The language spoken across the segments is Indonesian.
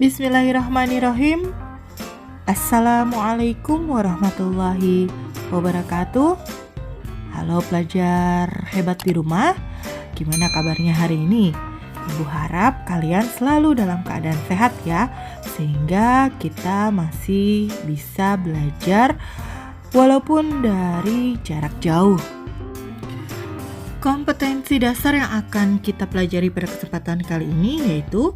Bismillahirrahmanirrahim. Assalamualaikum warahmatullahi wabarakatuh. Halo pelajar hebat di rumah, gimana kabarnya hari ini? Ibu harap kalian selalu dalam keadaan sehat ya, sehingga kita masih bisa belajar walaupun dari jarak jauh. Kompetensi dasar yang akan kita pelajari pada kesempatan kali ini yaitu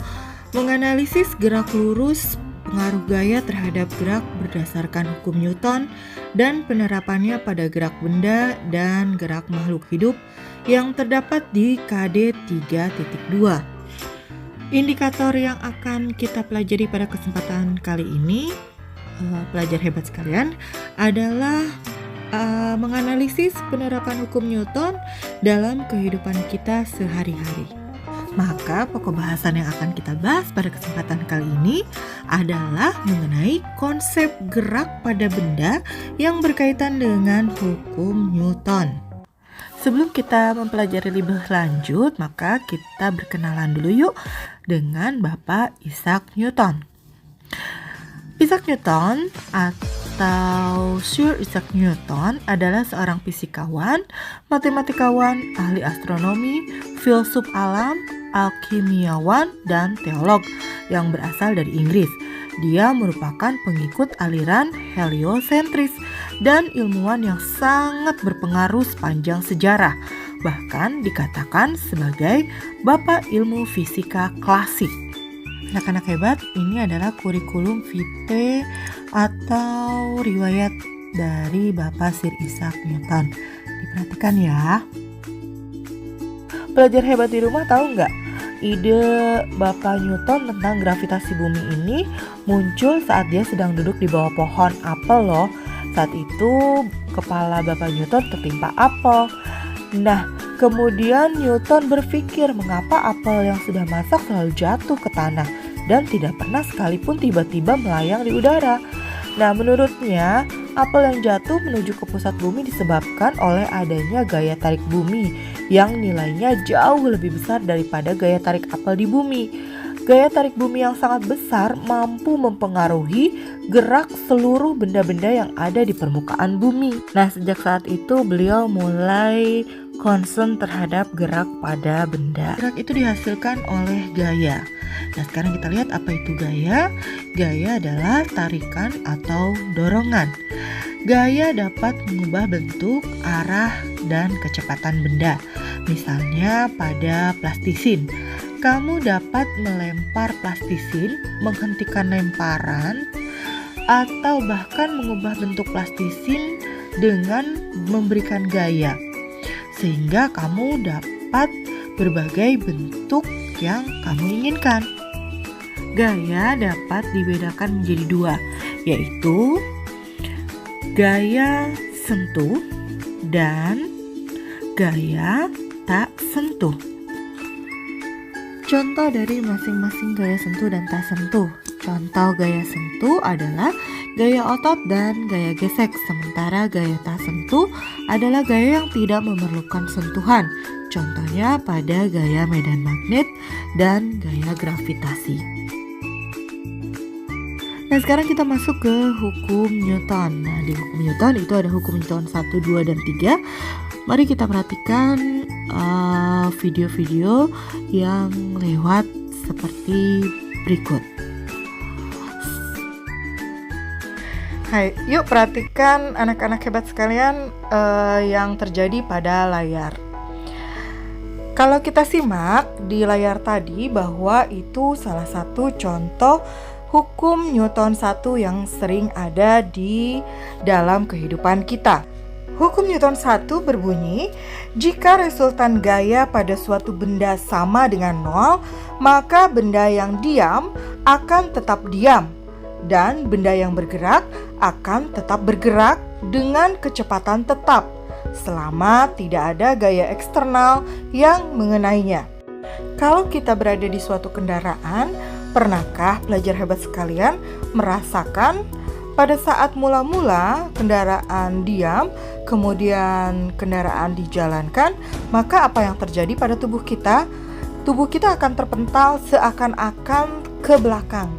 menganalisis gerak lurus pengaruh gaya terhadap gerak berdasarkan hukum Newton dan penerapannya pada gerak benda dan gerak makhluk hidup yang terdapat di KD 3.2. Indikator yang akan kita pelajari pada kesempatan kali ini, pelajar hebat sekalian, adalah menganalisis penerapan hukum Newton dalam kehidupan kita sehari-hari. Maka pokok bahasan yang akan kita bahas pada kesempatan kali ini adalah mengenai konsep gerak pada benda yang berkaitan dengan hukum Newton. Sebelum kita mempelajari lebih lanjut, maka kita berkenalan dulu yuk dengan Bapak Isaac Newton. Isaac Newton atau Sir Isaac Newton adalah seorang fisikawan, matematikawan, ahli astronomi, filsuf alam, alkimiawan, dan teolog yang berasal dari Inggris. Dia merupakan pengikut aliran heliosentris dan ilmuwan yang sangat berpengaruh sepanjang sejarah. Bahkan dikatakan sebagai bapak ilmu fisika klasik. Anak-anak hebat, ini adalah kurikulum vitae atau riwayat dari Bapak Sir Isaac Newton. Diperhatikan ya. Pelajar hebat di rumah tahu nggak? Ide Bapak Newton tentang gravitasi bumi ini muncul saat dia sedang duduk di bawah pohon apel loh. Saat itu kepala Bapak Newton tertimpa apel. Nah, kemudian Newton berpikir mengapa apel yang sudah masak selalu jatuh ke tanah dan tidak pernah sekalipun tiba-tiba melayang di udara. Nah, menurutnya apel yang jatuh menuju ke pusat bumi disebabkan oleh adanya gaya tarik bumi yang nilainya jauh lebih besar daripada gaya tarik apel di bumi. Gaya tarik bumi yang sangat besar mampu mempengaruhi gerak seluruh benda-benda yang ada di permukaan bumi. Nah, sejak saat itu beliau mulai concern terhadap gerak pada benda. Gerak itu dihasilkan oleh gaya. Nah, sekarang kita lihat apa itu gaya. Gaya adalah tarikan atau dorongan. Gaya dapat mengubah bentuk, arah, dan kecepatan benda. Misalnya pada plastisin. Kamu dapat melempar plastisin, menghentikan lemparan, atau bahkan mengubah bentuk plastisin dengan memberikan gaya. Sehingga kamu dapat berbagai bentuk yang kamu inginkan. Gaya dapat dibedakan menjadi dua, yaitu gaya sentuh dan gaya tak sentuh. Contoh dari masing-masing gaya sentuh dan tak sentuh. Contoh gaya sentuh adalah gaya otot dan gaya gesek, sementara gaya tak sentuh adalah gaya yang tidak memerlukan sentuhan. Contohnya pada gaya medan magnet dan gaya gravitasi. Nah, sekarang kita masuk ke hukum Newton. Nah, di hukum Newton itu ada hukum Newton 1, 2, dan 3. Mari kita perhatikan video-video yang lewat seperti berikut. Hai, yuk perhatikan anak-anak hebat sekalian yang terjadi pada layar. Kalau kita simak di layar tadi bahwa itu salah satu contoh hukum Newton 1 yang sering ada di dalam kehidupan kita. Hukum Newton 1 berbunyi, jika resultan gaya pada suatu benda sama dengan 0, maka benda yang diam akan tetap diam, dan benda yang bergerak akan tetap bergerak dengan kecepatan tetap, selama tidak ada gaya eksternal yang mengenainya. Kalau kita berada di suatu kendaraan, pernahkah pelajar hebat sekalian merasakan pada saat mula-mula kendaraan diam, kemudian kendaraan dijalankan, maka apa yang terjadi pada tubuh kita? Tubuh kita akan terpental seakan-akan ke belakang.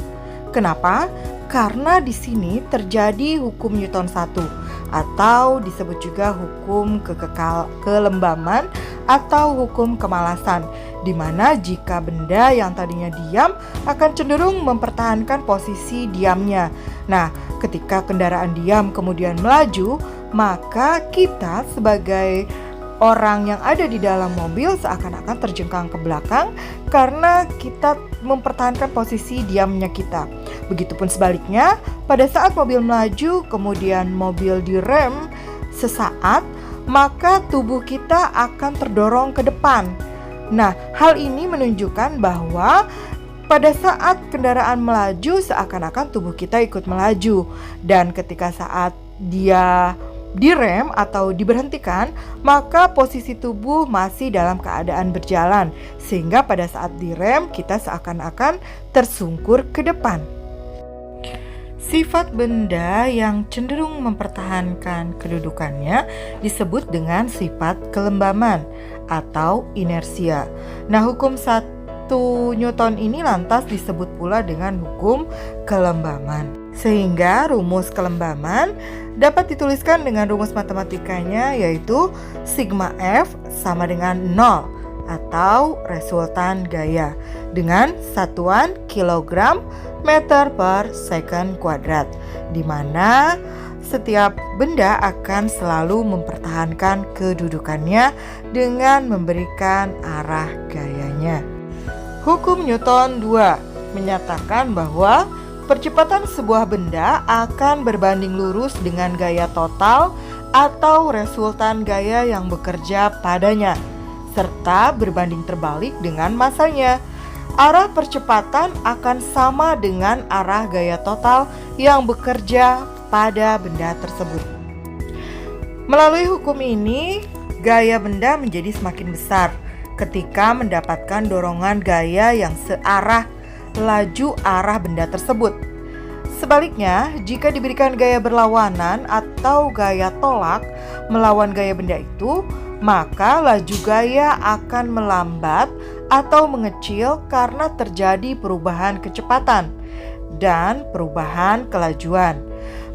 Kenapa? Karena di sini terjadi hukum Newton 1 atau disebut juga hukum kelembaman atau hukum kemalasan, di mana jika benda yang tadinya diam akan cenderung mempertahankan posisi diamnya. Nah, ketika kendaraan diam kemudian melaju, maka kita sebagai orang yang ada di dalam mobil seakan-akan terjengkang ke belakang karena kita mempertahankan posisi diamnya kita. Begitupun sebaliknya, pada saat mobil melaju kemudian mobil direm sesaat, maka tubuh kita akan terdorong ke depan. Nah, hal ini menunjukkan bahwa pada saat kendaraan melaju seakan-akan tubuh kita ikut melaju, dan ketika saat dia direm atau diberhentikan, maka posisi tubuh masih dalam keadaan berjalan, sehingga pada saat direm kita seakan-akan tersungkur ke depan. Sifat benda yang cenderung mempertahankan kedudukannya disebut dengan sifat kelembaman atau inersia. Nah, hukum 1 Newton ini lantas disebut pula dengan hukum kelembaman. Sehingga rumus kelembaman dapat dituliskan dengan rumus matematikanya, yaitu sigma F sama dengan 0 atau resultan gaya dengan satuan kilogram meter per second kuadrat, di mana setiap benda akan selalu mempertahankan kedudukannya dengan memberikan arah gayanya. Hukum Newton 2 menyatakan bahwa percepatan sebuah benda akan berbanding lurus dengan gaya total atau resultan gaya yang bekerja padanya, serta berbanding terbalik dengan masanya. Arah percepatan akan sama dengan arah gaya total yang bekerja pada benda tersebut. Melalui hukum ini, gaya benda menjadi semakin besar ketika mendapatkan dorongan gaya yang searah laju arah benda tersebut. Sebaliknya, jika diberikan gaya berlawanan atau gaya tolak melawan gaya benda itu, maka laju gaya akan melambat atau mengecil karena terjadi perubahan kecepatan dan perubahan kelajuan.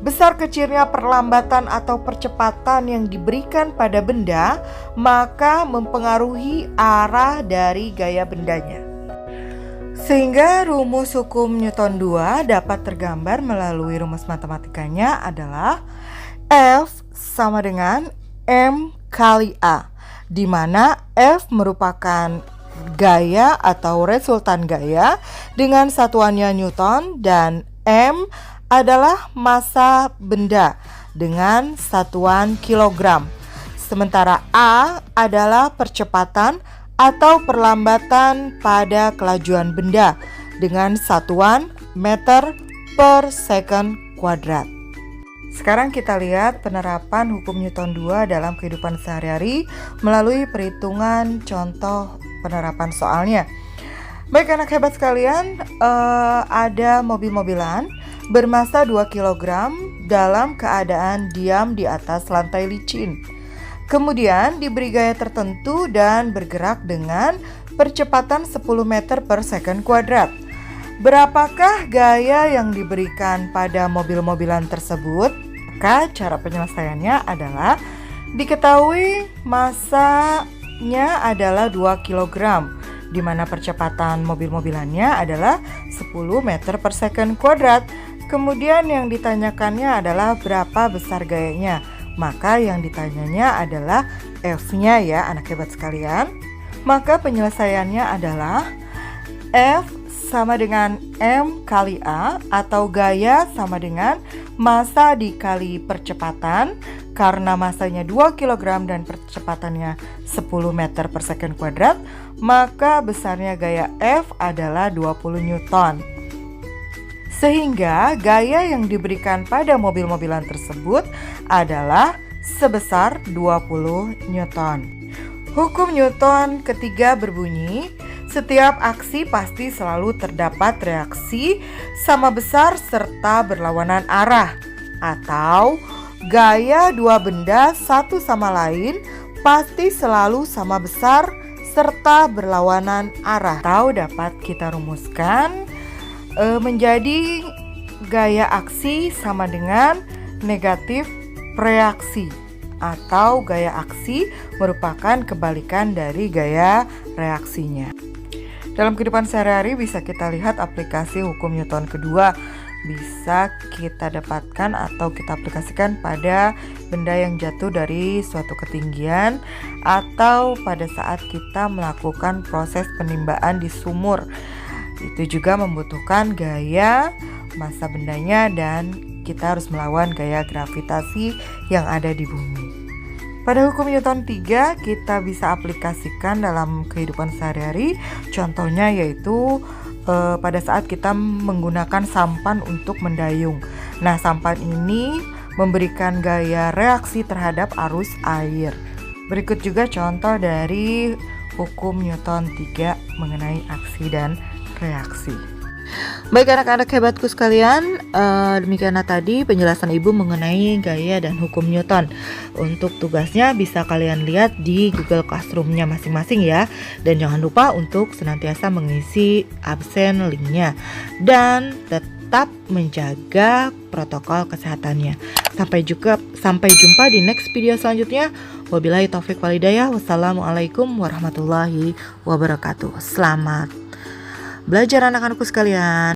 Besar kecilnya perlambatan atau percepatan yang diberikan pada benda maka mempengaruhi arah dari gaya bendanya. Sehingga rumus hukum Newton 2 dapat tergambar melalui rumus matematikanya adalah F sama dengan M kali A, di mana F merupakan gaya atau resultan gaya dengan satuannya Newton, dan M adalah massa benda dengan satuan kilogram. Sementara A adalah percepatan atau perlambatan pada kelajuan benda dengan satuan meter per second kuadrat. Sekarang kita lihat penerapan hukum Newton 2 dalam kehidupan sehari-hari melalui perhitungan contoh penerapan soalnya. Baik anak hebat sekalian, ada mobil-mobilan bermassa 2 kg dalam keadaan diam di atas lantai licin. Kemudian diberi gaya tertentu dan bergerak dengan percepatan 10 meter per second kuadrat. Berapakah gaya yang diberikan pada mobil-mobilan tersebut? Maka cara penyelesaiannya adalah diketahui massanya adalah 2 kg, di mana percepatan mobil-mobilannya adalah 10 meter per second kuadrat. Kemudian yang ditanyakannya adalah berapa besar gayanya. Maka yang ditanyanya adalah F-nya ya anak hebat sekalian. Maka penyelesaiannya adalah F sama dengan M kali A, atau gaya sama dengan massa dikali percepatan. Karena massanya 2 kg dan percepatannya 10 meter per second kuadrat, maka besarnya gaya F adalah 20 Newton. Sehingga gaya yang diberikan pada mobil-mobilan tersebut adalah sebesar 20 Newton. Hukum Newton ketiga berbunyi, setiap aksi pasti selalu terdapat reaksi sama besar serta berlawanan arah, atau gaya dua benda satu sama lain pasti selalu sama besar serta berlawanan arah. Atau dapat kita rumuskan, menjadi gaya aksi sama dengan negatif reaksi, atau gaya aksi merupakan kebalikan dari gaya reaksinya. Dalam kehidupan sehari-hari bisa kita lihat aplikasi hukum Newton kedua bisa kita dapatkan atau kita aplikasikan pada benda yang jatuh dari suatu ketinggian atau pada saat kita melakukan proses penimbaan di sumur. Itu juga membutuhkan gaya massa bendanya dan kita harus melawan gaya gravitasi yang ada di bumi. Pada hukum Newton 3 kita bisa aplikasikan dalam kehidupan sehari-hari. Contohnya yaitu pada saat kita menggunakan sampan untuk mendayung. Nah, sampan ini memberikan gaya reaksi terhadap arus air. Berikut juga contoh dari hukum Newton 3 mengenai aksi dan reaksi. Baik anak-anak hebatku sekalian, demikianlah tadi penjelasan Ibu mengenai gaya dan hukum Newton. Untuk tugasnya bisa kalian lihat di Google Classroom-nya masing-masing ya. Dan jangan lupa untuk senantiasa mengisi absen linknya. Dan tetap menjaga protokol kesehatannya. Sampai jumpa di next video selanjutnya. Wabillahi taufiq wal hidayah. Wassalamualaikum warahmatullahi wabarakatuh. Selamat belajar anak-anakku sekalian.